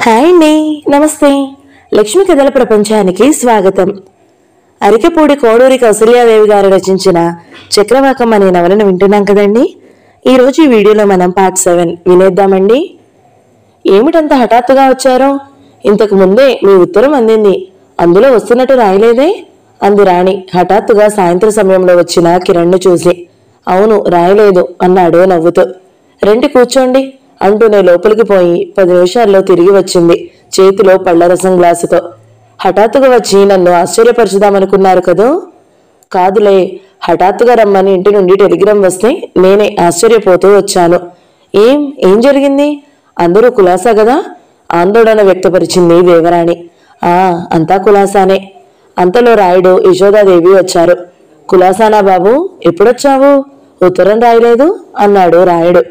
Hi అండి, నమస్తే. లక్ష్మీ కథల ప్రపంచానికి స్వాగతం. అరికపూడి కోడూరి కౌసల్యాదేవి గారు రచించిన చక్రవాకం అనే నవలను వింటున్నాం కదండి. ఈరోజు ఈ వీడియోలో మనం పార్ట్ 7 వినేద్దామండి. ఏమిటంత హఠాత్తుగా వచ్చారో? ఇంతకు ముందే మీ ఉత్తరం అందింది, అందులో వస్తున్నట్టు రాయలేదే అంది రాణి హఠాత్తుగా సాయంత్రం సమయంలో వచ్చిన కిరణ్ను చూసి. అవును, రాయలేదు అన్నాడు నవ్వుతూ. రండి కూర్చోండి అంటూనే లోపలికి పోయి 10 నిమిషాల్లో తిరిగి వచ్చింది, చేతిలో పళ్లరసం గ్లాసుతో. హఠాత్తుగా వచ్చి నన్ను ఆశ్చర్యపరచుదామనుకున్నారు కదూ? కాదులే, హఠాత్తుగా రమ్మని ఇంటి నుండి టెలిగ్రామ్ వస్తే నేనే ఆశ్చర్యపోతూ వచ్చాను. ఏం జరిగింది? అందరూ కులాసా కదా? ఆందోళన వ్యక్తపరిచింది దేవరాణి. అంతా కులాసానే. అంతలో రాయుడు యశోదాదేవి వచ్చారు. కులాసానా బాబు, ఎప్పుడొచ్చావు? ఉత్తరం రాయలేదు అన్నాడు రాయుడు.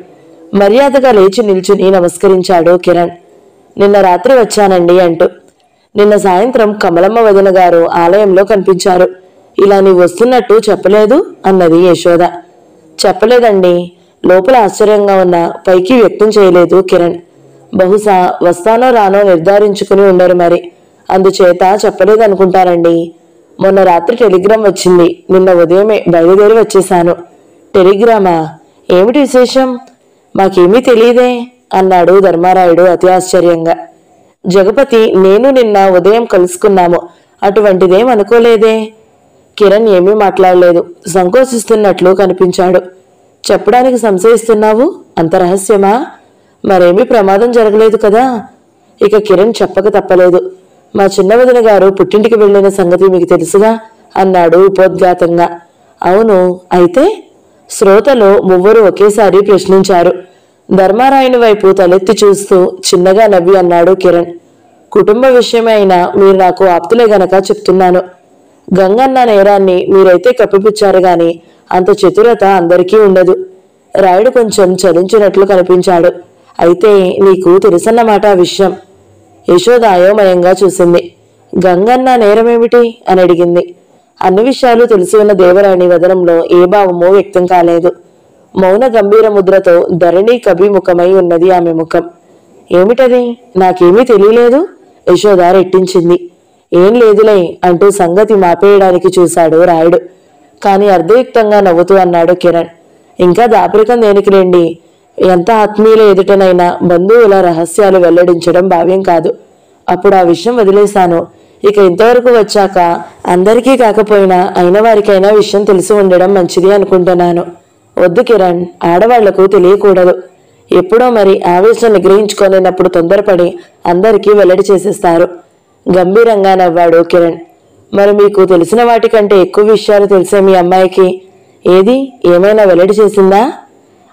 మర్యాదగా లేచి నిల్చుని నమస్కరించాడు కిరణ్. నిన్న రాత్రి వచ్చానండి అంటూ. నిన్న సాయంత్రం కమలమ్మ వదిన గారు ఆలయంలో కనిపించారు. ఇలా నీవు వస్తున్నట్టు చెప్పలేదు అన్నది యశోద. చెప్పలేదండి. లోపల ఆశ్చర్యంగా ఉన్న పైకి వ్యక్తం చేయలేదు కిరణ్. బహుశా వస్తానో రానో నిర్ధారించుకుని ఉండరు మరి, అందుచేత చెప్పలేదనుకుంటారండి. మొన్న రాత్రి టెలిగ్రామ్ వచ్చింది, నిన్న ఉదయమే బయలుదేరి వచ్చేశాను. టెలిగ్రామా? ఏమిటి విశేషం? మాకేమీ తెలియదే అన్నాడు ధర్మారాయుడు అతి ఆశ్చర్యంగా. జగపతి నేను నిన్న ఉదయం కలుసుకున్నాము, అటువంటిదేం అనుకోలేదే. కిరణ్ ఏమీ మాట్లాడలేదు, సంకోచిస్తున్నట్లు కనిపించాడు. చెప్పడానికి సంశయిస్తున్నావు? అంత రహస్యమా? మరేమీ ప్రమాదం జరగలేదు కదా? ఇక కిరణ్ చెప్పక తప్పలేదు. మా చిన్న వదిన గారు పుట్టింటికి వెళ్లిన సంగతి మీకు తెలుసుగా అన్నాడు ఉపోద్ఘాతంగా. అవును, అయితే? శ్రోతలో ముగ్గురు ఒకేసారి ప్రశ్నించారు. ధర్మారాయుని వైపు తలెత్తి చూస్తూ చిన్నగా నవ్వి అన్నాడు కిరణ్. కుటుంబ విషయమే అయినా మీరు నాకు ఆప్తులే గనక చెప్తున్నాను. గంగన్న నేరాన్ని మీరైతే కప్పిపుచ్చారు గాని అంత చతురత అందరికీ ఉండదు. రాయుడు కొంచెం చలించినట్లు కనిపించాడు. అయితే నీకు తెలుసన్నమాట ఆ విషయం. యశోద అయోమయంగా చూసింది. గంగన్న నేరమేమిటి అని అడిగింది. అన్ని విషయాలు తెలిసి ఉన్న దేవరాణి వదనంలో ఏ భావమూ వ్యక్తం కాలేదు. మౌన గంభీర ముద్రతో ధరణి కభిముఖమై ఉన్నది ఆమె ముఖం. ఏమిటది? నాకేమీ తెలియలేదు యశోద రెట్టించింది. ఏం లేదులే అంటూ సంగతి మాపేయడానికి చూశాడు రాయుడు. కాని అర్ధయుక్తంగా నవ్వుతూ అన్నాడు కిరణ్. ఇంకా దాపరికం దేనికిలేండి. ఎంత ఆత్మీయుల ఎదుటనైనా బంధువుల రహస్యాలు వెల్లడించడం భావ్యం కాదు. అప్పుడు ఆ విషయం వదిలేశాను. ఇక ఇంతవరకు వచ్చాక అందరికీ కాకపోయినా అయిన వారికైనా విషయం తెలిసి ఉండడం మంచిది అనుకుంటున్నాను. వద్దు కిరణ్, ఆడవాళ్లకు తెలియకూడదు. ఎప్పుడో మరి ఆవేశం నిగ్రహించుకోలేనప్పుడు తొందరపడి అందరికీ వెల్లడి చేసేస్తారు. గంభీరంగా నవ్వాడు కిరణ్. మరి మీకు తెలిసిన వాటికంటే ఎక్కువ విషయాలు తెలిసే మీ అమ్మాయికి ఏది ఏమైనా వెల్లడి చేసిందా?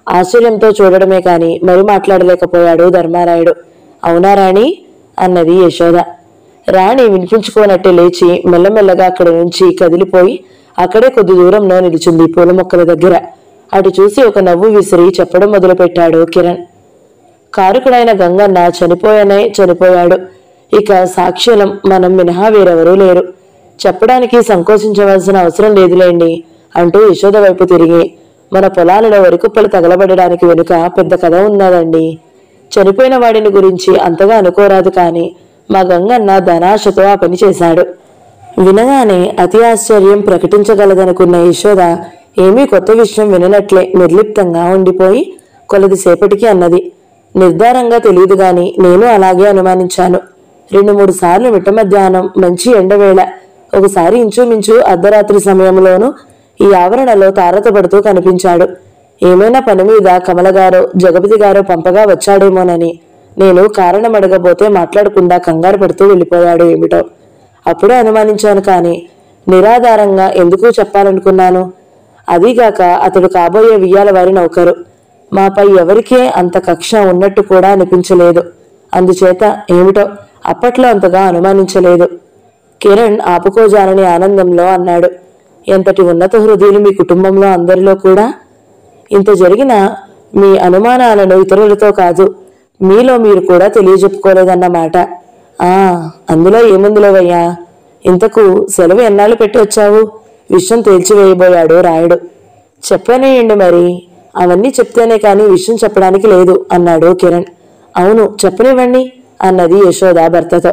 ఆశ్చర్యంతో చూడడమే కాని మరి మాట్లాడలేకపోయాడు ధర్మారాయుడు. అవునా రాణి అన్నది యశోద. రాణి వినిపించుకోనట్టే లేచి మెల్లమెల్లగా అక్కడి నుంచి కదిలిపోయి అక్కడే కొద్ది దూరంలో నిలిచింది పూల మొక్కల దగ్గర. అటు చూసి ఒక నవ్వు విసిరి చెప్పడం మొదలుపెట్టాడు కిరణ్. కారుకుడైన గంగన్న చనిపోయాడు. ఇక సాక్ష్యం మనం మినహా వేరెవరూ లేరు. చెప్పడానికి సంకోచించవలసిన అవసరం లేదులేండి అంటూ యశోద వైపు తిరిగి, మన పొలాలలో వరికుప్పలు తగలబడడానికి వెనుక పెద్ద కథ ఉన్నదండి. చనిపోయిన వాడిని గురించి అంతగా అనుకోరాదు కాని మా గంగన్న ధనాశతో ఆ పని చేశాడు. వినగానే అతి ఆశ్చర్యం ప్రకటించగలదనుకున్న యశోద ఏమీ కొత్త విషయం విననట్లే నిర్లిప్తంగా ఉండిపోయి కొలదిసేపటికి అన్నది. నిర్ధారంగా తెలియదు గాని నేను అలాగే అనుమానించాను. 2-3 సార్లు మిట్ట మధ్యాహ్నం మంచి ఎండవేళ, ఒకసారి ఇంచుమించు అర్ధరాత్రి సమయంలోనూ ఈ ఆవరణలో తారతపడుతూ కనిపించాడు. ఏమైనా పని మీద కమలగారో జగపతి గారో పంపగా వచ్చాడేమోనని నేను కారణం అడగబోతే మాట్లాడకుండా కంగారు పడుతూ వెళ్ళిపోయాడు ఏమిటో. అప్పుడే అనుమానించాను కాని నిరాధారంగా ఎందుకు చెప్పాలనుకున్నాను. అదీగాక అతడు కాబోయే వియ్యాల వారి నౌకరు. మాపై ఎవరికే అంత కక్ష ఉన్నట్టు కూడా అనిపించలేదు. అందుచేత ఏమిటో అప్పట్లో అంతగా అనుమానించలేదు. కిరణ్ ఆపుకోజాలని ఆనందంలో అన్నాడు. ఎంతటి ఉన్నత హృదయులు మీ కుటుంబంలో అందరిలో కూడా. ఇంత జరిగిన మీ అనుమానాలను ఇతరులతో కాదు, మీలో మీరు కూడా తెలియజెప్పుకోలేదన్నమాట. అందులో ఏముందులోవయ్యా? ఇంతకు సెలవు ఎన్నాళ్ళు పెట్టి వచ్చావు? విషయం తేల్చివేయబోయాడు రాయుడు. చెప్పనేయండి మరి, అవన్నీ చెప్తేనే కాని విషయం చెప్పడానికి లేదు అన్నాడు కిరణ్. అవును చెప్పనివ్వండి అన్నది యశోద భర్తతో.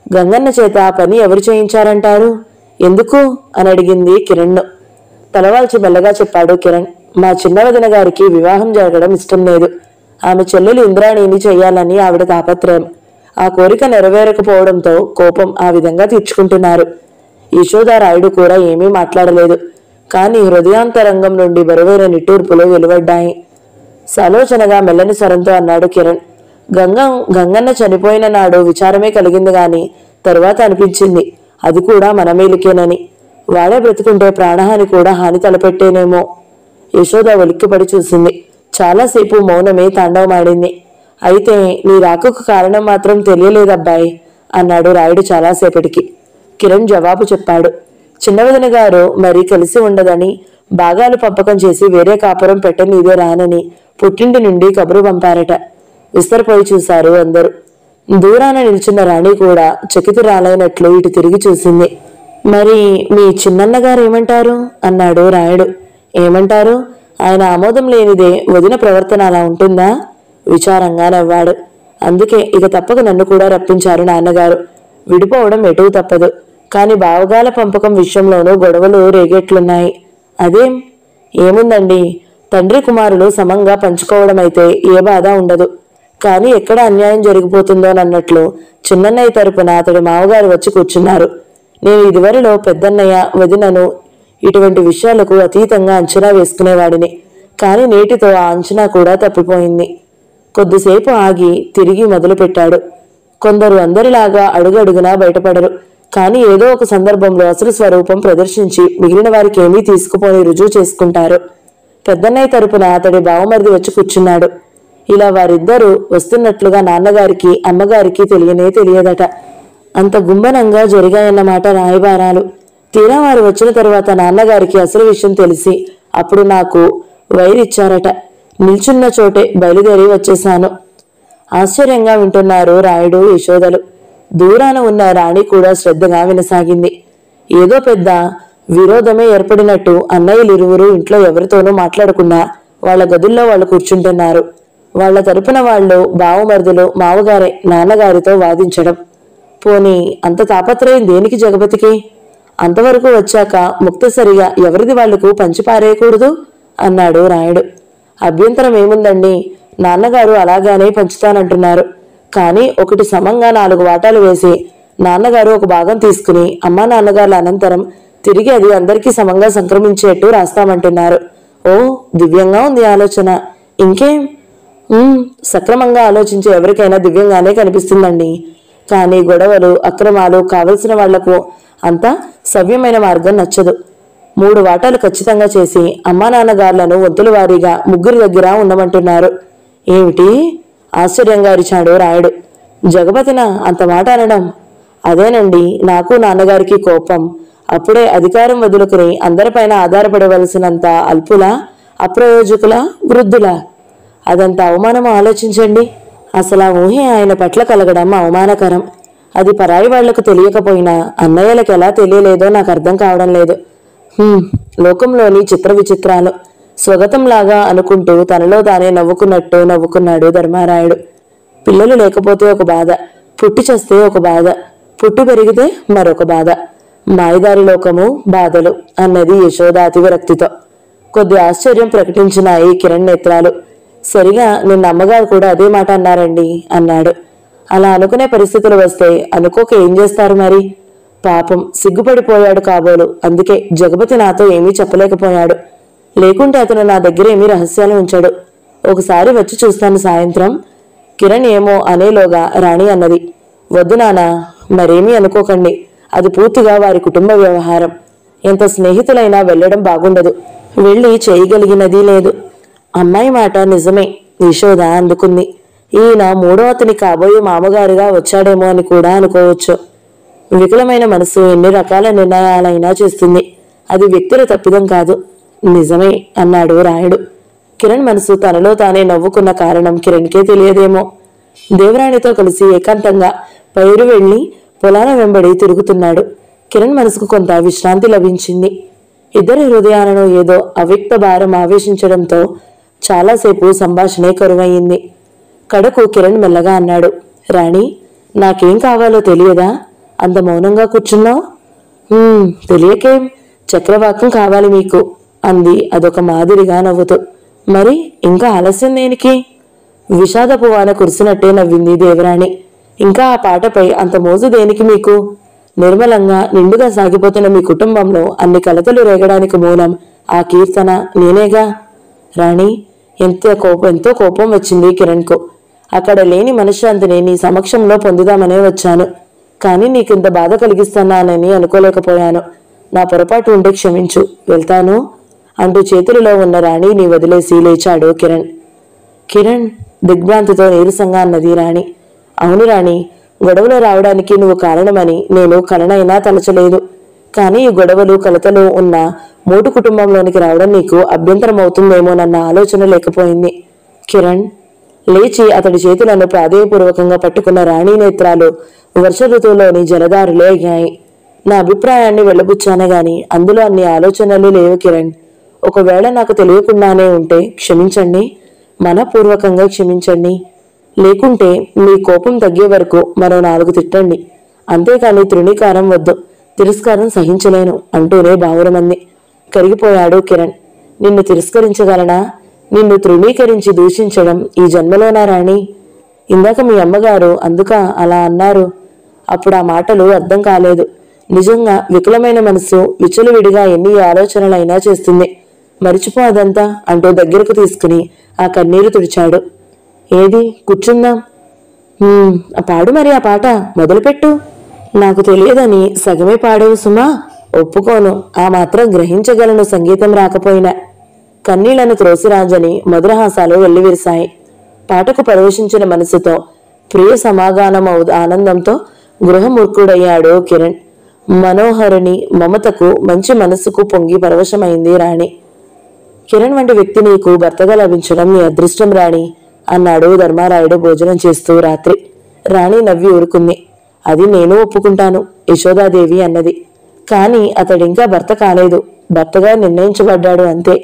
గంగన్న చేత ఆ పని ఎవరు చేయించారంటారు? ఎందుకు అని అడిగింది కిరణ్ను. తలవాల్చి మెల్లగా చెప్పాడు కిరణ్. మా చిన్న వదిన గారికి వివాహం జరగడం ఇష్టం లేదు. ఆమె చెల్లెలు ఇంద్రాణిని చెయ్యాలని ఆవిడ తాపత్రయం. ఆ కోరిక నెరవేరకపోవడంతో కోపం ఆ విధంగా తీర్చుకుంటున్నారు. యశోదారాయుడు కూడా ఏమీ మాట్లాడలేదు. కాని హృదయాంతరంగం నుండి బరువైన నిట్టూర్పులు వెలువడ్డాయి. సాలోచనగా మెల్లని స్వరంతో అన్నాడు కిరణ్. గంగన్న చనిపోయిన నాడు విచారమే కలిగింది గాని తరువాత అనిపించింది అది కూడా మన మేలుకేనని. వాడే బ్రతుకుంటే ప్రాణహాని కూడా హాని తలపెట్టేనేమో. యశోద ఉలిక్కిపడి చూసింది. చాలాసేపు మౌనమే తాండవమాడింది. అయితే నీ రాకకు కారణం మాత్రం తెలియలేదబ్బాయి అన్నాడు రాయుడు చాలాసేపటికి. కిరణ్ జవాబు చెప్పాడు. చిన్నవదిన గారు మరి కలిసి ఉండదని, భాగాలు పంపకం చేసి వేరే కాపురం పెట్టనీదే రానని పుట్టింటి నుండి కబురు పంపారట. విస్తరపోయి చూశారు అందరూ. దూరాన నిల్చున్న రాణి కూడా చకితురాలైనట్లు ఇటు తిరిగి చూసింది. మరి మీ చిన్నన్నగారు ఏమంటారు అన్నాడు రాయుడు. ఏమంటారు? ఆయన ఆమోదం లేనిదే వదిన ప్రవర్తన అలా ఉంటుందా? విచారంగా నవ్వాడు. అందుకే ఇక తప్పక నన్ను కూడా రప్పించారు నాన్నగారు. విడిపోవడం ఎటూ తప్పదు. కాని బావగాల పంపకం విషయంలోనూ గొడవలు రేగేట్లున్నాయి. అదేం? ఏముందండి, తండ్రి కుమారులు సమంగా పంచుకోవడమైతే ఏ బాధ ఉండదు. కాని ఎక్కడ అన్యాయం జరిగిపోతుందోనన్నట్లు చిన్నన్నయ్య తరపున అతడి మావగారు వచ్చి కూర్చున్నారు. నేను ఇదివరలో పెద్దన్నయ్య వదినను ఇటువంటి విషయాలకు అతీతంగా అంచనా వేసుకునేవాడిని. కాని నేటితో ఆ అంచనా కూడా తప్పిపోయింది. కొద్దిసేపు ఆగి తిరిగి మొదలుపెట్టాడు. కొందరు అందరిలాగా అడుగడుగునా బయటపడరు. కాని ఏదో ఒక సందర్భంలో అసలు స్వరూపం ప్రదర్శించి మిగిలిన వారికి ఏమీ తీసుకుపోని రుజువు చేసుకుంటారు. పెద్దన్నయ్య తరపున అతడి బావమరిది వచ్చి కూర్చున్నాడు. ఇలా వారిద్దరూ వస్తున్నట్లుగా నాన్నగారికి అమ్మగారికి తెలియదట. అంత గుంభనంగా జరిగాయన్నమాట రాయబారాలు. తీరా వారు వచ్చిన తరువాత నాన్నగారికి అసలు విషయం తెలిసి అప్పుడు నాకు వైరిచ్చారట. నిల్చున్న చోటే బయలుదేరి వచ్చేశాను. ఆశ్చర్యంగా వింటున్నారు రాయుడు యశోదలు. దూరాన ఉన్న రాణి కూడా శ్రద్ధగా వినసాగింది. ఏదో పెద్ద విరోధమే ఏర్పడినట్టు అన్నయ్యలిరువురు ఇంట్లో ఎవరితోనూ మాట్లాడకుండా వాళ్ల గదుల్లో వాళ్ళు కూర్చుంటున్నారు. వాళ్ల తరపున వాళ్ళు బావమరుదులు మావగారే నాన్నగారితో వాదించడం. పోనీ అంత తాపత్రయం దేనికి జగపతికి? అంతవరకు వచ్చాక ముక్తసరిగా ఎవరిది వాళ్లకు పంచిపారేయకూడదు అన్నాడు రాయుడు. అభ్యంతరం ఏముందండి, నాన్నగారు అలాగానే పంచుతానంటున్నారు. కాని ఒకటి సమంగా 4 వాటాలు వేసి నాన్నగారు ఒక భాగం తీసుకుని అమ్మా నాన్నగారుల అనంతరం తిరిగి అది అందరికీ సమంగా సంక్రమించేట్టు రాస్తామంటున్నారు. ఓ, దివ్యంగా ఉంది ఆలోచన. ఇంకేం? సక్రమంగా ఆలోచించే ఎవరికైనా దివ్యంగానే కనిపిస్తుందండి. కానీ గొడవలు అక్రమాలు కావలసిన వాళ్లకు అంతా సవ్యమైన మార్గం నచ్చదు. 3 వాటాలు ఖచ్చితంగా చేసి అమ్మా నాన్నగారులను వంతుల వారీగా 3 దగ్గర ఉండమంటున్నారు. ఏమిటి? ఆశ్చర్యంగా అరిచాడు రాయుడు. జగపతిన అంత మాట అనడం? అదేనండి, నాకు నాన్నగారికి కోపం. అప్పుడే అధికారం వదులుకుని అందరిపైన ఆధారపడవలసినంత అల్పులా, అప్రయోజకులా, వృద్ధులా? అదంత అవమానం ఆలోచించండి. అసలు ఆ ఊహే ఆయన పట్ల కలగడం అవమానకరం. అది పరాయి వాళ్లకు తెలియకపోయినా అన్నయ్యలకు ఎలా తెలియలేదో నాకు అర్థం కావడం లేదు. లోకంలోని చిత్ర విచిత్రాలు స్వగతంలాగా అనుకుంటూ తనలో తానే నవ్వుకున్నాడు ధర్మారాయుడు. పిల్లలు లేకపోతే ఒక బాధ, పుట్టి చస్తే ఒక బాధ, పుట్టి పెరిగితే మరొక బాధ. మాయదారి లోకము, బాధలు అన్నది యశోద అతివిరక్తితో. కొద్ది ఆశ్చర్యం ప్రకటించినాయి కిరణ్ నేత్రాలు. సరిగా నిన్న అమ్మగారు కూడా అదే మాట అన్నారండి అన్నాడు. అలా అనుకునే పరిస్థితులు వస్తే అనుకోక ఏం చేస్తారు మరి? పాపం సిగ్గుపడిపోయాడు కాబోలు. అందుకే జగపతి నాతో ఏమీ చెప్పలేకపోయాడు. లేకుంటే అతను నా దగ్గర ఏమీ రహస్యాలు ఉంచాడు. ఒకసారి వచ్చి చూస్తాను సాయంత్రం. కిరణ్ ఏమో అనేలోగా రాణి అన్నది. వద్దు నానా, మరేమీ అనుకోకండి. అది పూర్తిగా వారి కుటుంబ వ్యవహారం. ఎంత స్నేహితులైనా వెళ్లడం బాగుండదు. వెళ్లి చేయగలిగినది లేదు. అమ్మాయి మాట నిజమే, యశోద అందుకుంది. ఈయన 3వ అతని కాబోయే మామగారుగా వచ్చాడేమో అని కూడా అనుకోవచ్చు. వికలమైన మనసు ఎన్ని రకాల నిర్ణయాలైనా చేస్తుంది. అది వ్యక్తుల తప్పిదం కాదు. నిజమే అన్నాడు రాయుడు. కిరణ్ మనసు తనలో తానే నవ్వుకున్న కారణం కిరణ్కే తెలియదేమో. దేవరాణితో కలిసి ఏకాంతంగా పైరు వెళ్లి పొలాల వెంబడి తిరుగుతున్నాడు. కిరణ్ మనసుకు కొంత విశ్రాంతి లభించింది. ఇద్దరి హృదయాలను ఏదో అవ్యక్త భారం ఆవేశించడంతో చాలాసేపు సంభాషణే కరువయ్యింది. కడకు కిరణ్ మెల్లగా అన్నాడు. రాణి, నాకేం కావాలో తెలియదా అంత మౌనంగా కూర్చున్నావు? తెలియకేం, చక్రవాకం కావాలి మీకు అంది అదొక మాదిరిగా నవ్వుతూ. మరి ఇంకా ఆలస్యం దేనికి? విషాదపు వాన కురిసినట్టే నవ్వింది దేవరాణి. ఇంకా ఆ పాటపై అంత మోజు దేనికి మీకు? నిర్మలంగా నిండుగా సాగిపోతున్న మీ కుటుంబంలో అన్ని కలతలు రేగడానికి మూలం ఆ కీర్తన నేనేగా. రాణి, ఎంతో కోపం వచ్చింది కిరణ్కు. అక్కడ లేని మనశ్శాంతిని నీ సమక్షంలో పొందుదామనే వచ్చాను. కానీ నీకింత బాధ కలిగిస్తున్నానని అనుకోలేకపోయాను. నా పొరపాటు ఉంటే క్షమించు, వెళ్తాను అంటూ చేతులలో ఉన్న రాణిని వదిలేసి లేచాడు కిరణ్. కిరణ్ దిగ్భ్రాంతితో నీరసంగా అన్నది రాణి. అవును రాణి, గొడవలు రావడానికి నువ్వు కారణమని నేను కలనైనా తలచలేదు. కానీ ఈ గొడవలు కలతలు ఉన్న మోటు కుటుంబంలోనికి రావడం నీకు అభ్యంతరం అవుతుందేమోనన్న ఆలోచన లేకపోయింది. కిరణ్ లేచి అతడి చేతులను ప్రాధేయపూర్వకంగా పట్టుకున్న రాణి నేత్రాలు వర్ష ఋతువులోని జలధారులే అయ్యాయి. నా అభిప్రాయాన్ని వెళ్ళబుచ్చానే గాని అందులో అన్ని ఆలోచనలు లేవు కిరణ్. ఒకవేళ నాకు తెలియకుండానే ఉంటే క్షమించండి, మనపూర్వకంగా క్షమించండి. లేకుంటే మీ కోపం తగ్గే వరకు మరో 4 తిట్టండి. అంతేకాని తృణీకారం వద్దు, తిరస్కారం సహించలేను అంటూనే బావురమంది. కరిగిపోయాడు కిరణ్. నిన్ను తిరస్కరించగలనా? నిన్ను తృణీకరించి దూషించడం ఈ జన్మలోనా రాణి? ఇందాక మీ అమ్మగారు అందుక అలా అన్నారు. అప్పుడు ఆ మాటలు అర్థం కాలేదు. నిజంగా వికలమైన మనసు విచ్చలవిడిగా ఎన్ని ఆలోచనలైనా చేస్తుంది. మరిచిపో అదంతా అంటూ దగ్గరకు తీసుకుని ఆ కన్నీరు తుడిచాడు. ఏది కూర్చుందాం. పాడు మరి, ఆ పాట మొదలుపెట్టు. నాకు తెలియదని సగమే పాడేవు సుమా. ఒప్పుకోను, ఆ మాత్రం గ్రహించగలను సంగీతం రాకపోయినా. కన్నీళ్లను త్రోసిరాజని మధురహాసాలు వెల్లివిరిశాయి. పాటకు పరవశించిన మనసుతో ప్రియ సమాగానం ఆనందంతో గృహమూర్ఖుడయ్యాడు కిరణ్. మనోహరుని మమతకు మంచి మనసుకు పొంగి పరవశమైంది రాణి. కిరణ్ వంటి వ్యక్తి నీకు భర్తగా లభించడం నీ అదృష్టం రాణి అన్నాడు ధర్మారాయుడు భోజనం చేస్తూ రాత్రి. రాణి నవ్వి ఊరుకుంది. అది నేను ఒప్పుకుంటాను యశోదాదేవి అన్నది. కాని అతడింకా భర్త కాలేదు, భర్తగా నిర్ణయించబడ్డాడు అంతే.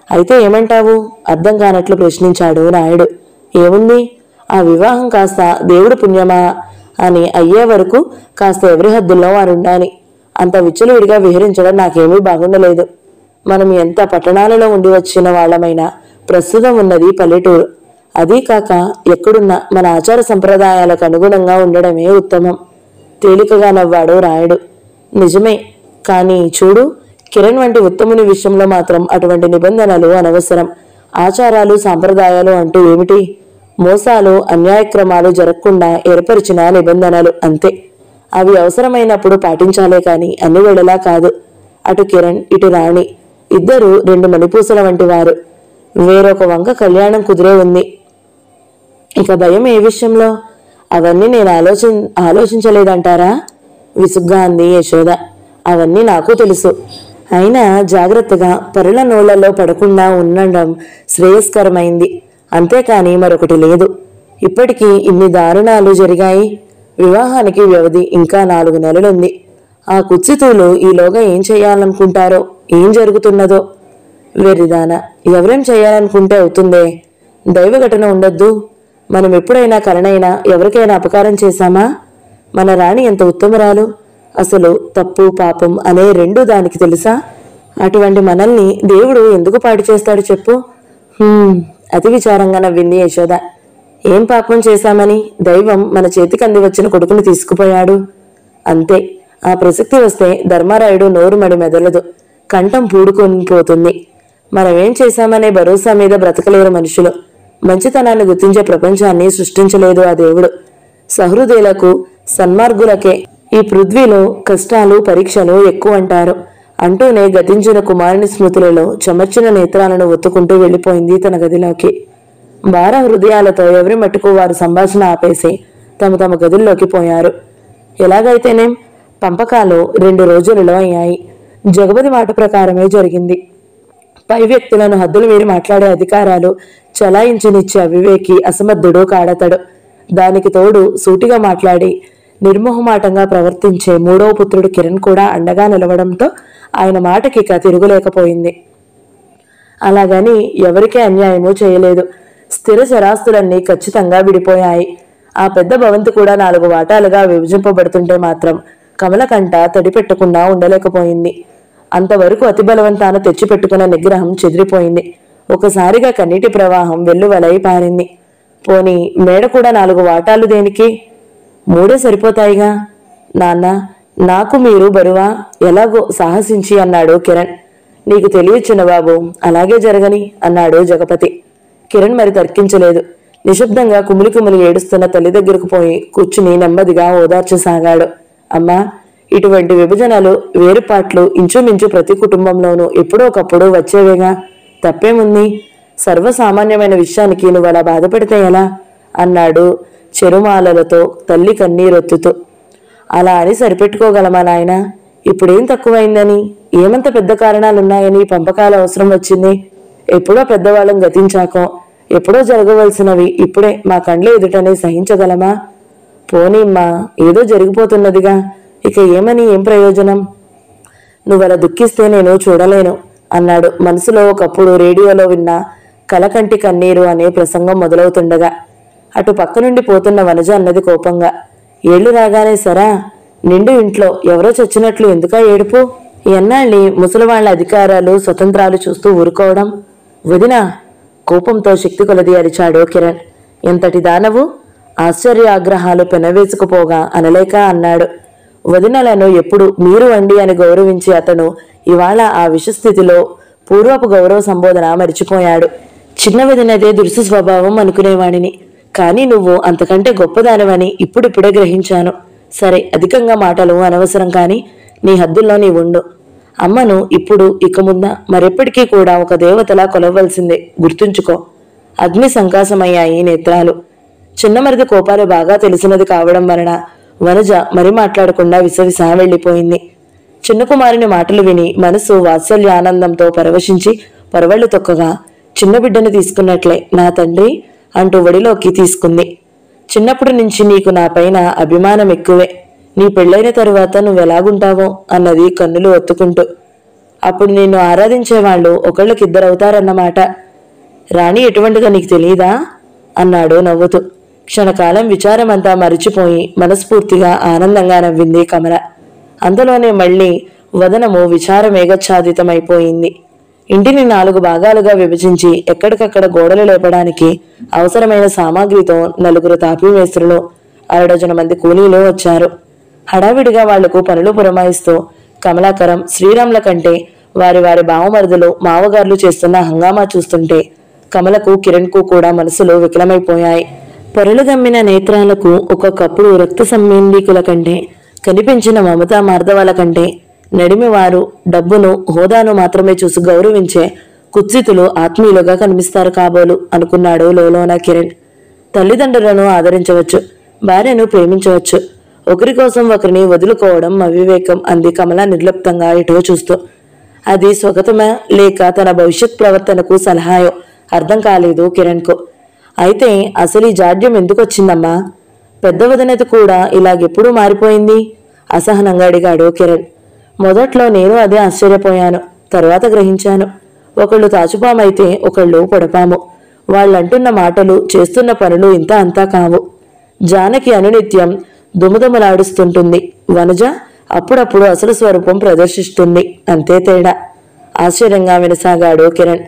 అయితే ఏమంటావు అర్థం కానట్లు ప్రశ్నించాడు రాయుడు. ఏముంది, ఆ వివాహం కాస్త దేవుడు పుణ్యమా అని అయ్యే వరకు కాస్త ఎవరి హద్దుల్లో వారుండాలి. అంత విచ్చలవిడిగా విహరించడం నాకేమీ బాగుండలేదు. మనం ఎంత పట్టణాలలో ఉండి వచ్చిన వాళ్ళమైనా ప్రస్తుతం ఉన్నది పల్లెటూరు. అదీ కాక ఎక్కడున్నా మన ఆచార సంప్రదాయాలకు అనుగుణంగా ఉండడమే ఉత్తమం. తేలికగా నవ్వాడు రాయుడు. నిజమే, కానీ చూడు, కిరణ్ వంటి ఉత్తముని విషయంలో మాత్రం అటువంటి నిబంధనలు అనవసరం. ఆచారాలు సాంప్రదాయాలు అంటూ ఏమిటి? మోసాలు అన్యాయక్రమాలు జరగకుండా ఏర్పరిచిన నిబంధనలు అంతే. అవి అవసరమైనప్పుడు పాటించాలే కాని అన్ని వేళలా కాదు. అటు కిరణ్ ఇటు రాణి ఇద్దరు 2 మణిపూసల వంటి వారు. వేరొక వంక కళ్యాణం కుదిరే ఉంది. ఇక భయం ఏ విషయంలో? అవన్నీ నేను ఆలోచించలేదంటారా? విసుగ్గా అంది యశోద. అవన్నీ నాకు తెలుసు. అయినా జాగ్రత్తగా పరుల నోళ్లలో పడకుండా ఉండడం శ్రేయస్కరమైంది. అంతేకాని మరొకటి లేదు. ఇప్పటికీ ఇన్ని దారుణాలు జరిగాయి. వివాహానికి వ్యవధి ఇంకా 4 నెలలుంది. ఆ కుత్సితులు ఈలోగా ఏం చేయాలనుకుంటారో, ఏం జరుగుతున్నదో. వెర్రిదాన, ఎవరేం చేయాలనుకుంటే అవుతుందే. దైవ ఘటన ఉండొద్దు. మనం ఎప్పుడైనా కలనైనా ఎవరికైనా అపకారం చేశామా? మన రాణి ఎంత ఉత్తమరాలు. అసలు తప్పు పాపం అనే 2 దానికి తెలుసా? అటువంటి మనల్ని దేవుడు ఎందుకు పాడు చేస్తాడు చెప్పు? అతి విచారంగా నవ్వింది యశోద. ఏం పాపం చేశామని దైవం మన చేతికి అంది వచ్చిన కొడుకుని తీసుకుపోయాడు అంతే. ఆ ప్రసక్తి వస్తే ధర్మారాయుడు నోరు మడి మెదలదు, కంఠం పూడుకొని పోతుంది. మనమేం చేశామనే భరోసా మీద బ్రతకలేరు మనుషులు. మంచితనాన్ని గుర్తించే ప్రపంచాన్ని సృష్టించలేదు ఆ దేవుడు. సహృదయులకు సన్మార్గులకే ఈ పృథ్వీలో కష్టాలు పరీక్షలు ఎక్కువ అంటారు అంటూనే గతించిన కుమారుని స్మృతులలో చెమర్చిన నేత్రాలను ఒత్తుకుంటూ వెళ్లిపోయింది తన గదిలోకి. భార హృదయాలతో ఎవరి మట్టుకు వారు సంభాషణ ఆపేసి తమ తమ గదుల్లోకి పోయారు. ఎలాగైతేనేం పంపకాలు 2 రోజులలో అయ్యాయి. జగపతి మాట ప్రకారమే జరిగింది. పై వ్యక్తులను హద్దులు మీరి మాట్లాడే అధికారాలు చలాయించినిచ్చే అవివేకి అసమర్థుడు కాడతడు. దానికి తోడు సూటిగా మాట్లాడి నిర్మోహమాటంగా ప్రవర్తించే 3వ పుత్రుడు కిరణ్ కూడా అండగా నిలవడంతో ఆయన మాటకి తిరుగులేకపోయింది. అలాగని ఎవరికీ అన్యాయమూ చేయలేదు. స్థిర చరాస్తులన్నీ ఖచ్చితంగా విడిపోయాయి. ఆ పెద్ద భవంతి కూడా 4 వాటాలుగా విభజింపబడుతుంటే మాత్రం కమల కంట తడి పెట్టకుండా ఉండలేకపోయింది. అంతవరకు అతి బలవంతాన తెచ్చిపెట్టుకున్న నిగ్రహం చెదిరిపోయింది. ఒకసారిగా కన్నీటి ప్రవాహం వెల్లువలై పారింది. పోనీ మేడ కూడా 4 వాటాలు దేనికి? 3 సరిపోతాయిగా. నాన్న, నాకు మీరు బరువా? ఎలాగో సాహసించి అన్నాడు కిరణ్. నీకు తెలియదు చిన్నబాబు, అలాగే జరగని అన్నాడు జగపతి. కిరణ్ మరి తర్కించలేదు. నిశ్శబ్దంగా కుమిలి కుమిలి ఏడుస్తున్న తల్లి దగ్గరకు పోయి కూర్చుని నెమ్మదిగా ఓదార్చసాగాడు. అమ్మా, ఇటువంటి విభజనలు, వేరుపాట్లు ఇంచుమించు ప్రతి కుటుంబంలోనూ ఎప్పుడో ఒకప్పుడు వచ్చేవేగా. తప్పేముంది? సర్వసామాన్యమైన విషయానికి నువ్వు అలా బాధపడితే ఎలా అన్నాడు చెరుమాలలతో తల్లి కన్నీరొత్తుతూ. అలా అని సరిపెట్టుకోగలమా నాయన? ఇప్పుడేం తక్కువైందని, ఏమంత పెద్ద కారణాలున్నాయని పంపకాల అవసరం వచ్చింది? ఎప్పుడో పెద్దవాళ్ళం గతించాకో, ఎప్పుడో జరగవలసినవి ఇప్పుడే మా కండ్ల ఎదుటనే సహించగలమా? పోనీమ్మా, ఏదో జరిగిపోతున్నదిగా, ఇక ఏం ప్రయోజనం? నువ్వలా దుఃఖిస్తే నేను చూడలేను అన్నాడు మనసులో ఒకప్పుడు రేడియోలో విన్న కలకంటి కన్నీరు అనే ప్రసంగం మొదలవుతుండగా. అటు పక్క నుండి పోతున్న వనజ అన్నది కోపంగా. ఏళ్లు రాగానే సరా, నిండు ఇంట్లో ఎవరో చచ్చినట్లు ఎందుకా ఏడుపు? ఎన్నాళ్ళి ముసలివాళ్ల అధికారాలు స్వతంత్రాలు చూస్తూ ఊరుకోవడం? వదినా, కోపంతో శక్తి కొలది అరిచాడు కిరణ్. ఎంతటి దానవు? ఆశ్చర్యాగ్రహాలు పెనవేసుకుపోగా అనలేక అన్నాడు. వదినలను ఎప్పుడు మీరు అండి అని గౌరవించి అతను ఇవాళ ఆ విషస్థితిలో పూర్వపు గౌరవ సంబోధన మరిచిపోయాడు. చిన్న వదినదే దురుసు స్వభావం అనుకునేవాడిని, కానీ నువ్వు అంతకంటే గొప్పదానవని ఇప్పుడిప్పుడే గ్రహించాను. సరే, అధికంగా మాటలు అనవసరం, కానీ నీ హద్దుల్లో నీ ఉండు. అమ్మను ఇప్పుడు ఇక ముందా మరెప్పటికీ కూడా ఒక దేవతలా కొలవలసిందే, గుర్తుంచుకో. అగ్ని సంకాసమయ్యాయి నేత్రాలు. చిన్నమరిది కోపాలు బాగా తెలిసినది కావడం వలన వనజ మరి మాట్లాడకుండా విసవిసా వెళ్లిపోయింది. చిన్న కుమారుని మాటలు విని మనసు వాత్సల్యానందంతో పరవశించి పరవళ్లు తొక్కగా చిన్న బిడ్డను తీసుకున్నట్లే నా తండ్రి అంటూ ఒడిలోకి తీసుకుంది. చిన్నప్పటి నుంచి నీకు నా పైన అభిమానం ఎక్కువే. నీ పెళ్లైన తరువాత నువ్వెలాగుంటావో అన్నది కన్నులు ఒత్తుకుంటూ. అప్పుడు నిన్ను ఆరాధించేవాళ్లు ఒకళ్ళకిద్దరవుతారన్నమాట. రాణి ఎటువంటిదో నీకు తెలియదా అన్నాడు నవ్వుతూ. క్షణకాలం విచారమంతా మరిచిపోయి మనస్ఫూర్తిగా ఆనందంగా నవ్వింది కమల. అంతలోనే మళ్లీ వదనము విచారమేఘఛాదితమైపోయింది. ఇంటిని 4 భాగాలుగా విభజించి ఎక్కడికక్కడ గోడలు లేపడానికి అవసరమైన సామాగ్రితో 4 తాపీమేస్త్రులు, 6 మంది కూలీలు వచ్చారు. హడావిడిగా వాళ్లకు పనులు పురమాయిస్తూ కమలాకరం, శ్రీరాముల కంటే వారి వారి బావమరుదులు, మావగారులు చేస్తున్న హంగామా చూస్తుంటే కమలకు, కిరణ్కు కూడా మనసులు వికలమైపోయాయి. పొరలు గమ్మిన నేత్రాలకు ఒక్కొక్కప్పుడు రక్త సంబంధీకుల కంటే, కనిపించిన మమతా మార్ధవాల కంటే నడిమివారు డబ్బును, హోదాను మాత్రమే చూసి గౌరవించే కుత్సితులు ఆత్మీయులుగా కనిపిస్తారు కాబోలు అనుకున్నాడు లోలోన కిరణ్. తల్లిదండ్రులను ఆదరించవచ్చు, భార్యను ప్రేమించవచ్చు, ఒకరి కోసం ఒకరిని వదులుకోవడం అవివేకం అంది కమల నిర్లిప్తంగా ఎటో చూస్తూ. అది స్వగతమా లేక తన భవిష్యత్ ప్రవర్తనకు సలహాయో అర్థం కాలేదు కిరణ్కు. అయితే అసలు ఈ జాడ్యం ఎందుకొచ్చిందమ్మా? పెద్ద వదినది కూడా ఇలాగెప్పుడూ మారిపోయింది అసహనంగా అడిగాడు కిరణ్. మొదట్లో నేను అదే ఆశ్చర్యపోయాను, తర్వాత గ్రహించాను. ఒకళ్ళు తాచుపామైతే ఒకళ్ళు పొడపాము. వాళ్ళంటున్న మాటలు, చేస్తున్న పనులు ఇంత అంతా కావు. జానకి అనునిత్యం దుమదుమలాడుస్తుంటుంది, వనజ అప్పుడప్పుడు అసలు స్వరూపం ప్రదర్శిస్తుంది, అంతే తేడా. ఆశ్చర్యంగా వినసాగాడు కిరణ్.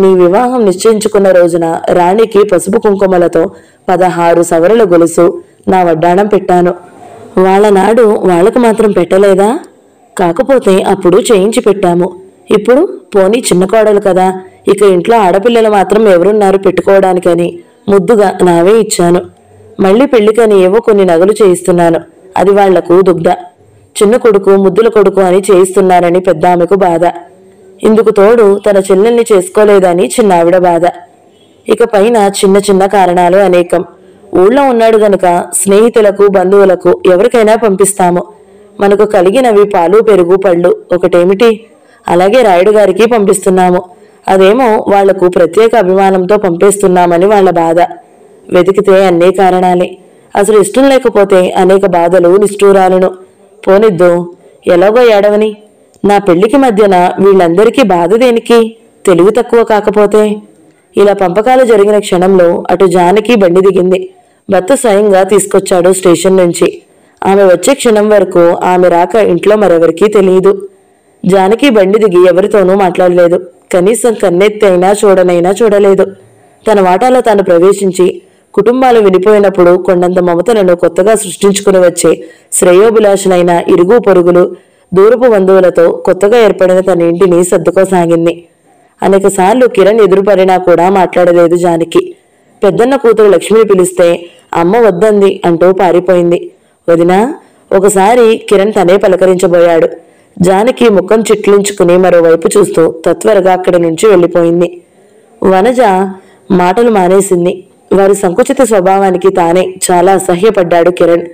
నీ వివాహం నిశ్చయించుకున్న రోజున రాణికి పసుపు కుంకుమలతో 16 సవరల గొలుసు నా వడ్డాణం పెట్టాను. వాళ్ళనాడు వాళ్లకు మాత్రం పెట్టలేదా? కాకపోతే అప్పుడు చేయించి పెట్టాము. ఇప్పుడు పోనీ చిన్న కోడలు కదా, ఇక ఇంట్లో ఆడపిల్లలు మాత్రం ఎవరున్నారు పెట్టుకోవడానికని ముద్దుగా నావే ఇచ్చాను. మళ్లీ పెళ్లికని ఏవో కొన్ని నగలు చేయిస్తున్నాను, అది వాళ్లకు దుగ్ధ. చిన్న కొడుకు ముద్దుల కొడుకు అని చేయిస్తున్నారని పెద్ద ఆమెకు బాధ. ఇందుకు తోడు తన చెల్లెల్ని చేసుకోలేదని చిన్నావిడ బాధ. ఇక పైన చిన్న చిన్న కారణాలు అనేకం. ఊళ్ళో ఉన్నాడు గనుక స్నేహితులకు, బంధువులకు ఎవరికైనా పంపిస్తాము. మనకు కలిగినవి పాలు, పెరుగు, పళ్ళు. ఒకటేమిటి, అలాగే రాయుడు గారికి పంపిస్తున్నాము. అదేమో వాళ్లకు ప్రత్యేక అభిమానంతో పంపేస్తున్నామని వాళ్ల బాధ. వెతికితే అన్నీ కారణాలే. అసలు ఇష్టం లేకపోతే అనేక బాధలు, నిష్ఠూరాలను. పోనిద్దు, ఎలాగో ఏడవని. నా పెళ్లికి మధ్యన వీళ్ళందరికీ బాధ దేనికి? తెలివి తక్కువ కాకపోతే. ఇలా పంపకాలు జరిగిన క్షణంలో అటు జానకి బండి దిగింది. భర్త స్వయంగా తీసుకొచ్చాడు స్టేషన్ నుంచి. ఆమె వచ్చే క్షణం వరకు ఆమె రాక ఇంట్లో మరెవరికీ తెలియదు. జానకి బండి దిగి ఎవరితోనూ మాట్లాడలేదు. కనీసం కన్నెత్తి అయినా చూడలేదు. తన వాటాలో తాను ప్రవేశించి కుటుంబాలు విడిపోయినప్పుడు కొండంత మమతలను కొత్తగా సృష్టించుకుని వచ్చే శ్రేయోభిలాషులైన ఇరుగు పొరుగులు, దూరపు బంధువులతో కొత్తగా ఏర్పడిన తన ఇంటిని సర్దుకోసాగింది. అనేక సార్లు కిరణ్ ఎదురుపడినా కూడా మాట్లాడలేదు జానకి. పెద్దన్న కూతురు లక్ష్మిని పిలిస్తే అమ్మ వద్దంది అంటూ పారిపోయింది. వదినా, ఒకసారి కిరణ్ తనే పలకరించబోయాడు. జానకి ముఖం చిట్లించుకుని మరోవైపు చూస్తూ తత్వరగా అక్కడి నుంచి వెళ్ళిపోయింది. వనజ మాటలు మానేసింది. వారి సంకుచిత స్వభావానికి తానే చాలా అసహ్యపడ్డాడు కిరణ్.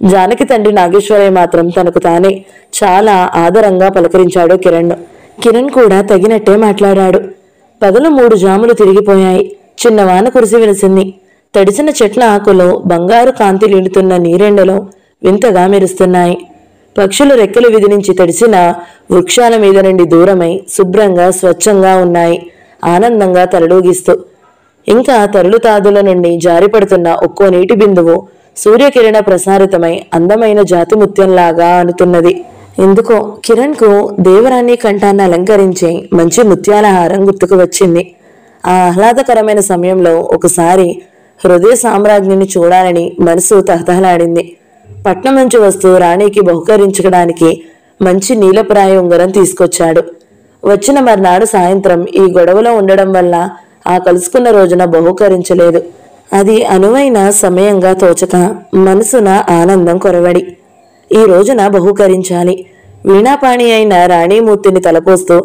జానకి తండ్రి నాగేశ్వరయ్య మాత్రం తనకు తానే చాలా ఆదరంగా పలకరించాడు కిరణ్. కిరణ్ కూడా తగినట్టే మాట్లాడాడు. పగలు 3 జాములు తిరిగిపోయాయి. చిన్న వాన కురిసి వెలిసింది. తడిసిన చెట్ల ఆకులు బంగారు కాంతి లీడుతున్న నీరెండలో వింతగా మెరుస్తున్నాయి. పక్షులు రెక్కలు విదిలించి తడిసిన వృక్షాల మీద నుండి దూరమై శుభ్రంగా స్వచ్ఛంగా ఉన్నాయి, ఆనందంగా తలడూగిస్తూ. ఇంకా తరులు తాదుల నుండి జారిపడుతున్న ఒక్కో నీటి బిందువు సూర్యకిరణ ప్రసారితమై అందమైన జాతి ముత్యంలాగా అనుతున్నది. ఎందుకో కిరణ్కు దేవరాణి కంఠాన్ని అలంకరించే మంచి ముత్యాల హారం గుర్తుకు వచ్చింది. ఆ ఆహ్లాదకరమైన సమయంలో ఒకసారి హృదయ సామ్రాజ్ఞిని చూడాలని మనసు తహతహలాడింది. పట్నం నుంచి వస్తూ రాణికి బహుకరించడానికి మంచి నీలప్రాయ ఉంగరం తీసుకొచ్చాడు. వచ్చిన మర్నాడు సాయంత్రం ఈ గొడవలో ఉండడం వల్ల ఆ కలుసుకున్న రోజున బహుకరించలేదు. అది అనువైన సమయంగా తోచక మనసున ఆనందం కొరవడి ఈ రోజున బహుకరించాలి. వీణాపాణి అయిన రాణీమూర్తిని తలపోస్తూ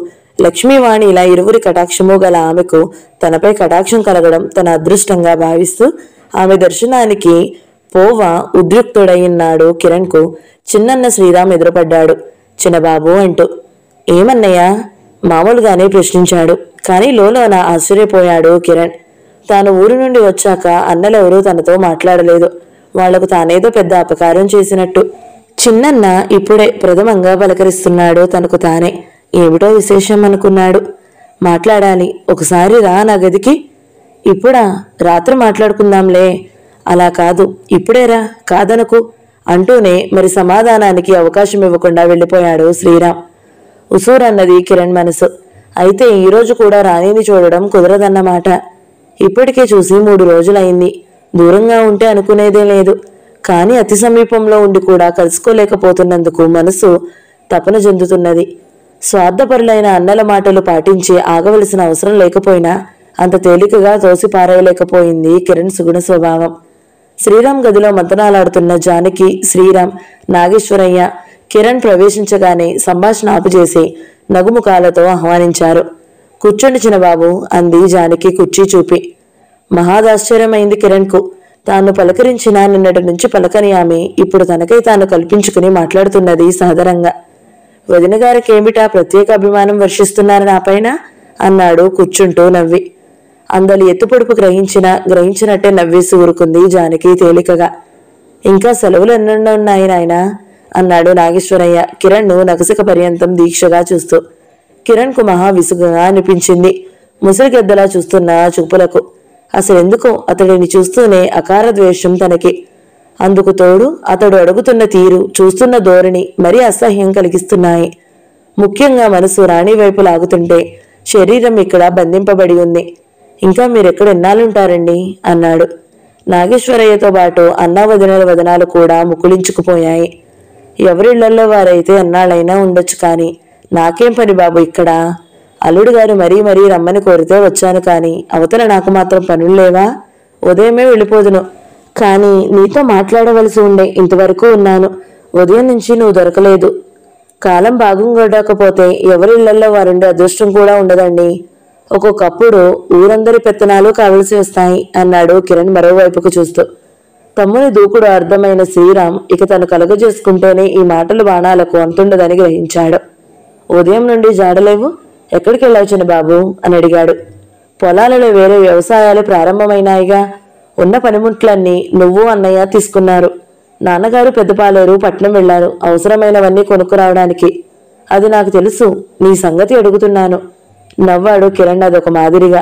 లక్ష్మీవాణి ఇలా ఇరువురి కటాక్షము గల ఆమెకు తనపై కటాక్షం కలగడం తన అదృష్టంగా భావిస్తూ ఆమె దర్శనానికి పోవా ఉద్యుక్తుడైనాడు. కిరణ్కు చిన్నన్న శ్రీరామ్ ఎదురుపడ్డాడు. చిన్నబాబు అంటూ. ఏమన్నయ్యా? మామూలుగానే ప్రశ్నించాడు. కానీ లోలోన ఆశ్చర్యపోయాడు కిరణ్. తాను ఊరి నుండి వచ్చాక అన్నలెవరూ తనతో మాట్లాడలేదు. వాళ్లకు తానేదో పెద్ద అపకారం చేసినట్టు. చిన్నన్న ఇప్పుడే ప్రథమంగా పలకరిస్తున్నాడు తనకు తానే. ఏమిటో విశేషం అనుకున్నాడు. మాట్లాడాలి, ఒకసారి రా నా గదికి. ఇప్పుడా? రాత్రి మాట్లాడుకుందాంలే. అలా కాదు, ఇప్పుడేరా, కాదనకు అంటూనే మరి సమాధానానికి అవకాశం ఇవ్వకుండా వెళ్ళిపోయాడు శ్రీరామ్. ఉసూరన్నది కిరణ్ మనసు. అయితే ఈరోజు కూడా రాణిని చూడడం కుదరదన్నమాట. ఇప్పటికే చూసి 3 రోజులైంది. దూరంగా ఉంటే అనుకునేదే లేదు. కానీ అతి సమీపంలో ఉండి కూడా కలుసుకోలేకపోతున్నందుకు మనసు తపన చెందుతున్నది. స్వార్థపరులైన అన్నల మాటలు పాటించి ఆగవలసిన అవసరం లేకపోయినా అంత తేలికగా తోసిపారేయలేకపోయింది కిరణ్ సుగుణ స్వభావం. శ్రీరామ్ గదిలో మంతనాలాడుతున్న జానకి, శ్రీరామ్, నాగేశ్వరయ్య కిరణ్ ప్రవేశించగానే సంభాషణ ఆపుచేసి నగుముఖాలతో ఆహ్వానించారు. కూర్చోండి చిన్నబాబు అంది జానకి కుర్చీ చూపి. మహాదాశ్చర్యమైంది కిరణ్కు. తాను పలకరించిన నిన్నటి నుంచి పలకని ఆమె ఇప్పుడు తనకై తాను కల్పించుకుని మాట్లాడుతున్నది సాదరంగా. వదిన గారికి ఏమిటా ప్రత్యేక అభిమానం వర్షిస్తున్నారు నాపైన అన్నాడు కూర్చుంటూ నవ్వి. అందలి ఎత్తుపొడుపు గ్రహించినట్టే నవ్వేసి ఊరుకుంది జానకి తేలికగా. ఇంకా సెలవులు ఎన్నున్నాయి నాయనా అన్నాడు నాగేశ్వరయ్య కిరణ్ను నగసిక పర్యంతం దీక్షగా చూస్తూ. కిరణ్కు మహా విసుగుగా అనిపించింది ముసలిగెద్దలా చూస్తున్న చూపులకు. అసలెందుకో అతడిని చూస్తూనే అకార ద్వేషం తనకి. అందుకు తోడు అతడు అడుగుతున్న తీరు, చూస్తున్న ధోరణి మరీ అసహ్యం కలిగిస్తున్నాయి. ముఖ్యంగా మనసు రాణి వైపు లాగుతుంటే శరీరం ఇక్కడ బంధింపబడి ఉంది. ఇంకా మీరెక్కడ ఎన్నాళ్ళుంటారండి అన్నాడు. నాగేశ్వరయ్యతో పాటు అన్నా వదినల వదనాలు కూడా ముకుళించుకుపోయాయి. ఎవరిళ్లలో వారైతే ఎన్నాళ్ళైనా ఉండొచ్చు, కానీ నాకేం పని బాబు ఇక్కడ? అల్లుడు గారు మరీ రమ్మని కోరితే వచ్చాను, కానీ అవతల నాకు మాత్రం పనులు లేవా? ఉదయమే వెళ్ళిపోదును, కానీ నీతో మాట్లాడవలసి ఉండే ఇంతవరకు ఉన్నాను. ఉదయం నుంచి నువ్వు దొరకలేదు. కాలం బాగుండకపోతే ఎవరిళ్లలో వారుండే అదృష్టం కూడా ఉండదండి. ఒక్కొక్కప్పుడు ఊరందరి పెత్తనాలు కావలసి వస్తాయి అన్నాడు కిరణ్ మరోవైపుకు చూస్తూ. తమ్ముని దూకుడు అర్థమైన శ్రీరామ్ ఇక తను కలుగజేసుకుంటేనే ఈ మాటలు బాణాలకు అంతుండదని గ్రహించాడు. ఉదయం నుండి జాడలేవు, ఎక్కడికి వెళ్ళావు చిన్న బాబు అని అడిగాడు. పొలాలలో వేరే వ్యవసాయాలు ప్రారంభమైనాయిగా. ఉన్న పనిముట్లన్నీ నువ్వు అన్నయ్య తీసుకున్నారు. నాన్నగారు పెద్దపాలేరు పట్నం వెళ్లారు అవసరమైనవన్నీ కొనుక్కురావడానికి. అది నాకు తెలుసు, నీ సంగతి అడుగుతున్నాను నవ్వాడు కిరణ్ అదొక మాదిరిగా.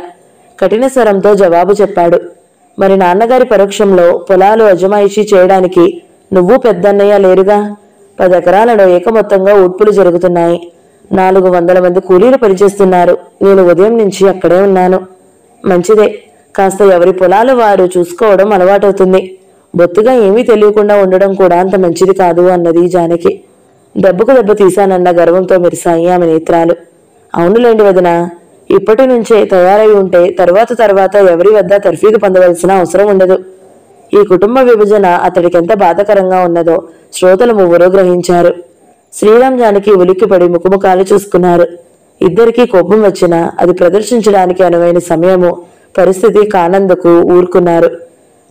కఠిన స్వరంతో జవాబు చెప్పాడు. మరి నాన్నగారి పరోక్షంలో పొలాలు అజమాయిషీ చేయడానికి నువ్వు పెద్దన్నయ్య లేరుగా. 10 ఎకరాలలో ఏకమొత్తంగా ఊడ్పులు జరుగుతున్నాయి. 400 మంది కూలీలు పనిచేస్తున్నారు. నేను ఉదయం నుంచి అక్కడే ఉన్నాను. మంచిదే, కాస్త ఎవరి పొలాలు వారు చూసుకోవడం అలవాటవుతుంది. బొత్తుగా ఏమీ తెలియకుండా ఉండడం కూడా అంత మంచిది కాదు అన్నది జానకి. దెబ్బకు దెబ్బ తీశానన్న గర్వంతో మెరిశాయి ఆమె నేత్రాలు. అవునులేండి వదిన, ఇప్పటి నుంచే తయారై ఉంటే తర్వాత ఎవరి వద్ద తర్ఫీదు పొందవలసిన అవసరం ఉండదు. ఈ కుటుంబ విభజన అతడికెంత బాధకరంగా ఉన్నదో శ్రోతలు ముగ్గురు గ్రహించారు. శ్రీరామ్ జానకి ఉలిక్కిపడి ముఖముఖాలు చూసుకున్నారు. ఇద్దరికీ కోపం వచ్చినా అది ప్రదర్శించడానికి అనువైన సమయము పరిస్థితి కానందుకు ఊరుకున్నారు.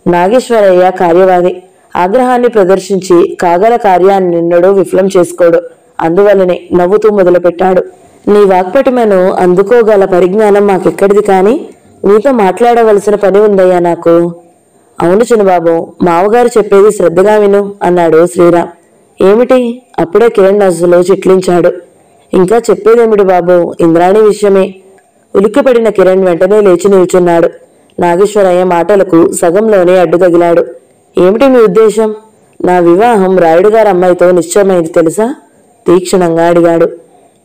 నాగేశ్వరయ్య కార్యవాది. ఆగ్రహాన్ని ప్రదర్శించి కాగల కార్యాన్ని నిన్నడూ విఫలం చేసుకోడు. అందువల్లనే నవ్వుతూ మొదలుపెట్టాడు. నీ వాక్పటిమను అందుకోగల పరిజ్ఞానం మాకెక్కడిది, కానీ నీతో మాట్లాడవలసిన పని ఉందయ్యా నాకు. అవును చిన్నబాబు, మావగారు చెప్పేది శ్రద్ధగా విను అన్నాడు శ్రీరామ్. ఏమిటి? అప్పుడే కిరణ్ నసులో చిట్లించాడు. ఇంకా చెప్పేదేమిటి బాబు, ఇంద్రాణి విషయమే. ఉలిక్కిపడిన కిరణ్ వెంటనే లేచి నిల్చున్నాడు. నాగేశ్వరయ్య మాటలకు సగంలోనే అడ్డు తగిలాడు. ఏమిటి మీ ఉద్దేశం? నా వివాహం రాయుడు గారి అమ్మాయితో నిశ్చయమైంది తెలుసా? తీక్షణంగా అడిగాడు.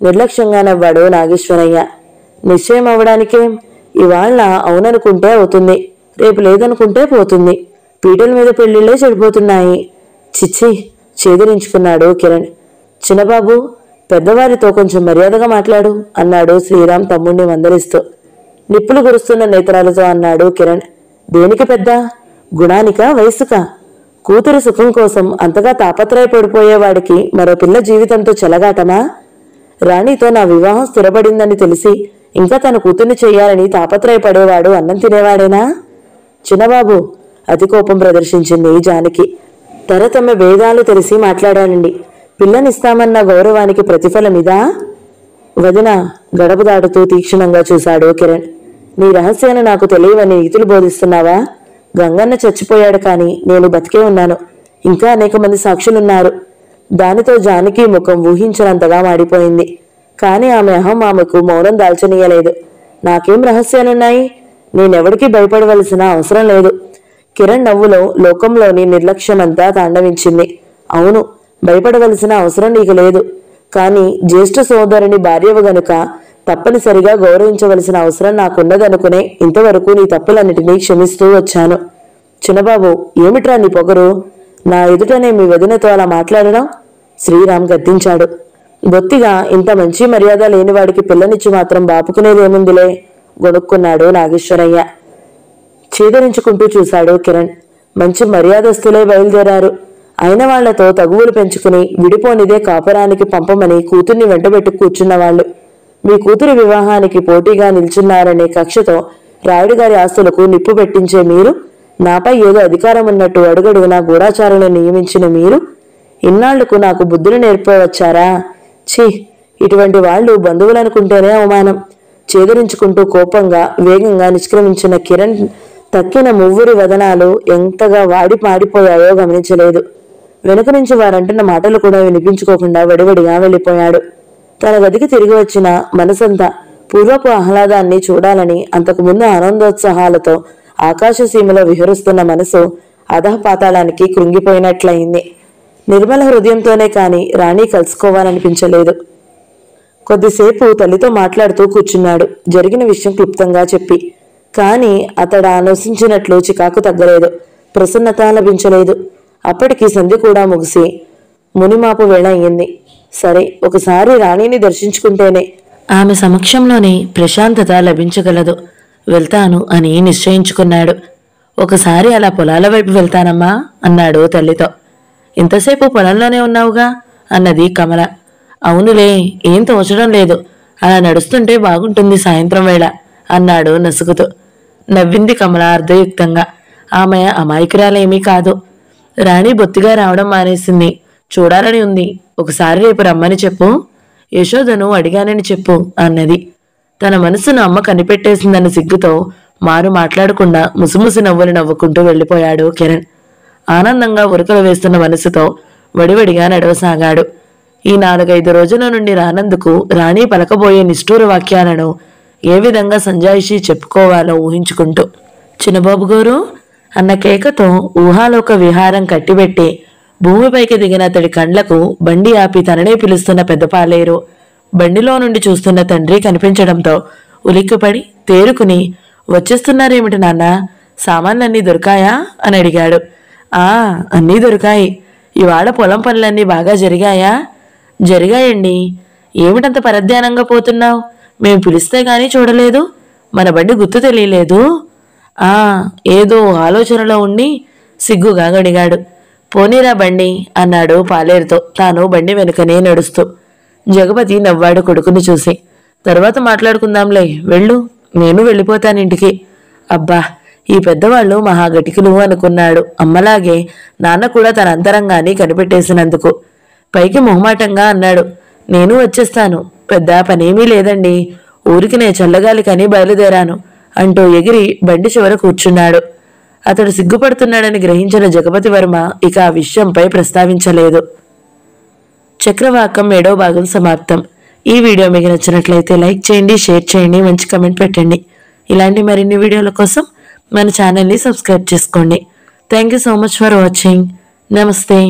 నిర్లక్ష్యంగా నవ్వాడు నాగేశ్వరయ్య. నిశ్చయం అవ్వడానికేం? ఇవాళ అవుననుకుంటే అవుతుంది, రేపు లేదనుకుంటే పోతుంది. పీటల మీద పెళ్లిళ్లే చెడిపోతున్నాయి. చిచ్చి, చేదరించుకున్నాడు కిరణ్. చిన్నబాబు, పెద్దవారితో కొంచెం మర్యాదగా మాట్లాడు అన్నాడు శ్రీరామ్ తమ్ముణ్ణి మందలిస్తూ. నిప్పులు కురుస్తున్న నేత్రాలతో అన్నాడు కిరణ్. దేనికి పెద్ద? గుణానికా వయసుకా? కూతురు సుఖం కోసం అంతగా తాపత్రయపడిపోయేవాడికి మరో పిల్ల జీవితంతో చెలగాటమా? రాణితో నా వివాహం స్థిరపడిందని తెలిసి ఇంకా తన కూతుర్ని చెయ్యాలని తాపత్రయపడేవాడు అన్నం తినేవాడేనా? చిన్నబాబు, అతి కోపం ప్రదర్శించింది జానకి. తరతమ భేదాలు తెలిసి మాట్లాడానండి. పిల్లనిస్తామన్న గౌరవానికి ప్రతిఫలమిదా? వదిన, గడప దాటుతూ తీక్షణంగా చూశాడు కిరణ్. నీ రహస్యాన్ని నాకు తెలియవని నీతులు బోధిస్తున్నావా? గంగన్న చచ్చిపోయాడు, కానీ నేను బతికే ఉన్నాను. ఇంకా అనేక మంది సాక్షులున్నారు. దానితో జానకి ముఖం ఊహించినంతగా మాడిపోయింది. కానీ ఆమె అహం ఆమెకు మౌనం దాల్చనీయలేదు. నాకేం రహస్యాలున్నాయి? నేనెవడికి భయపడవలసిన అవసరం లేదు. కిరణ్ నవ్వులో లోకంలోని నిర్లక్ష్యమంతా తాండవించింది. అవును, భయపడవలసిన అవసరం నీకు లేదు. కానీ జ్యేష్ఠ సోదరుని భార్యవు గనుక తప్పనిసరిగా గౌరవించవలసిన అవసరం నాకున్నదనుకునే ఇంతవరకు నీ తప్పులన్నిటినీ క్షమిస్తూ వచ్చాను. చిన్నబాబు, ఏమిట్రా నీ పొగరు? నా ఎదుటనే మీ వదినతో అలా మాట్లాడడం? శ్రీరామ్ గద్దించాడు. బొత్తిగా ఇంత మంచి మర్యాద లేనివాడికి పిల్లనిచ్చి మాత్రం బాపుకునేదేముందిలే గొనుక్కున్నాడు నాగేశ్వరయ్య. చీదరించుకుంటూ చూశాడు కిరణ్. మంచి మర్యాదస్తులే బయలుదేరారు. అయిన వాళ్లతో తగువులు పెంచుకుని విడిపోనిదే కాపురానికి పంపమని కూతుర్ని వెంటబెట్టు కూర్చున్నవాళ్లు. మీ కూతురి వివాహానికి పోటీగా నిల్చున్నారనే కక్షతో రాయుడు గారి ఆస్తులకు నిప్పు పెట్టించే మీరు, నాపై ఏదో అధికారం ఉన్నట్టు అడుగడుగునా గూఢాచారులను నియమించిన మీరు ఇన్నాళ్లకు నాకు బుద్ధులు నేర్పవచ్చారా? ఛీ, ఇటువంటి వాళ్లు బంధువులనుకుంటేనే అవమానం. చేదరించుకుంటూ కోపంగా వేగంగా నిష్క్రమించిన కిరణ్ తక్కిన మువ్వురి వదనాలు ఎంతగా మాడిపోయాయో గమనించలేదు. వెనుక నుంచి వారంటున్న మాటలు కూడా వినిపించుకోకుండా వడివడిగా వెళ్ళిపోయాడు. తన గదికి తిరిగి వచ్చిన మనసంతా పూర్వపు ఆహ్లాదాన్ని చూడాలని, అంతకుముందు ఆనందోత్సాహాలతో ఆకాశసీమలో విహరిస్తున్న మనసు అధఃపాతాళానికి కృంగిపోయినట్లయింది. నిర్మల హృదయంతోనే కాని రాణి కలుసుకోవాలనిపించలేదు. కొద్దిసేపు తల్లితో మాట్లాడుతూ కూర్చున్నాడు, జరిగిన విషయం క్లుప్తంగా చెప్పి. కాని అతడు ఆలోచించినట్లు చికాకు తగ్గలేదు, ప్రసన్నత లభించలేదు. అప్పటికి సంధి కూడా ముగిసి మునిమాపు వేళ అయ్యింది. సరే, ఒకసారి రాణిని దర్శించుకుంటేనే ఆమె సమక్షంలోనే ప్రశాంతత లభించగలదు. వెళ్తాను అని నిశ్చయించుకున్నాడు. ఒకసారి అలా పొలాల వైపు వెళ్తానమ్మా అన్నాడు తల్లితో. ఇంతసేపు పొలంలోనే ఉన్నావుగా అన్నది కమల. అవునులే, ఏం తోచడం లేదు. అలా నడుస్తుంటే బాగుంటుంది సాయంత్రం వేళ అన్నాడు నసుగుతూ. నవ్వింది కమల అర్ధయుక్తంగా. ఆమె అమాయకురాలేమీ కాదు. రాణి బొత్తిగా రావడం మానేసింది. చూడాలని ఉంది. ఒకసారి రేపు రమ్మని చెప్పు. యశోదను అడిగానని చెప్పు అన్నది. తన మనసును అమ్మ కనిపెట్టేసిందన్న సిగ్గుతో మారు మాట్లాడకుండా ముసిముసి నవ్వులు నవ్వుకుంటూ వెళ్ళిపోయాడు కిరణ్. ఆనందంగా ఉరకలు వేస్తున్న మనసుతో వడివడిగా నడవసాగాడు. ఈ 4-5 రోజుల నుండి రానందుకు రాణి పలకబోయే నిష్ఠూర వాక్యాలను ఏ విధంగా సంజాయిషి చెప్పుకోవాలో ఊహించుకుంటూ, చిన్నబాబు గారు అన్న కేకతో ఊహాలోక విహారం కట్టిబెట్టి భూమిపైకి దిగిన అతడి కండ్లకు బండి ఆపి తననే పిలుస్తున్న పెద్ద పాలేరు. బండిలో నుండి చూస్తున్న తండ్రి కనిపించడంతో ఉలిక్కిపడి తేరుకుని, వచ్చేస్తున్నారేమిటి నాన్న, సామాన్లన్నీ దొరికాయా అని అడిగాడు. అన్నీ దొరికాయి. ఇవాళ పొలం పనులన్నీ బాగా జరిగాయా? జరిగాయండి. ఏమిటంత పరధ్యానంగా పోతున్నావు? మేము పిలిస్తే గానీ చూడలేదు. మన బండి గుర్తు తెలియలేదు. ఏదో ఆలోచనలో ఉండి సిగ్గుగా గడిగాడు. పోనీరా బండి అన్నాడు పాలేరుతో తాను బండి వెనుకనే నడుస్తూ. జగపతి నవ్వాడు కొడుకుని చూసి. తర్వాత మాట్లాడుకుందాంలే, వెళ్ళు, నేను వెళ్ళిపోతానింటికి. అబ్బా, ఈ పెద్దవాళ్ళు మహాగటికులు అనుకున్నాడు అమ్మలాగే నాన్న కూడా తన అంతరంగాన్ని కనిపెట్టేసినందుకు. పైకి మొహమాటంగా అన్నాడు, నేను వచ్చేస్తాను, పెద్ద పనేమీ లేదండి, ఊరికి నే చల్లగాలికని బయలుదేరాను అంటూ ఎగిరి బండి చివర కూర్చున్నాడు. అతడు సిగ్గుపడుతున్నాడని గ్రహించిన జగపతి వర్మ ఇక ఆ విషయంపై ప్రస్తావించలేదు. చక్రవాకం 7వ భాగం సమాప్తం. ఈ వీడియో మీకు నచ్చినట్లయితే లైక్ చేయండి, షేర్ చేయండి, మంచి కమెంట్ పెట్టండి. ఇలాంటి మరిన్ని వీడియోల కోసం మన ఛానల్ని సబ్స్క్రైబ్ చేసుకోండి. Thank you so much for watching. నమస్తే.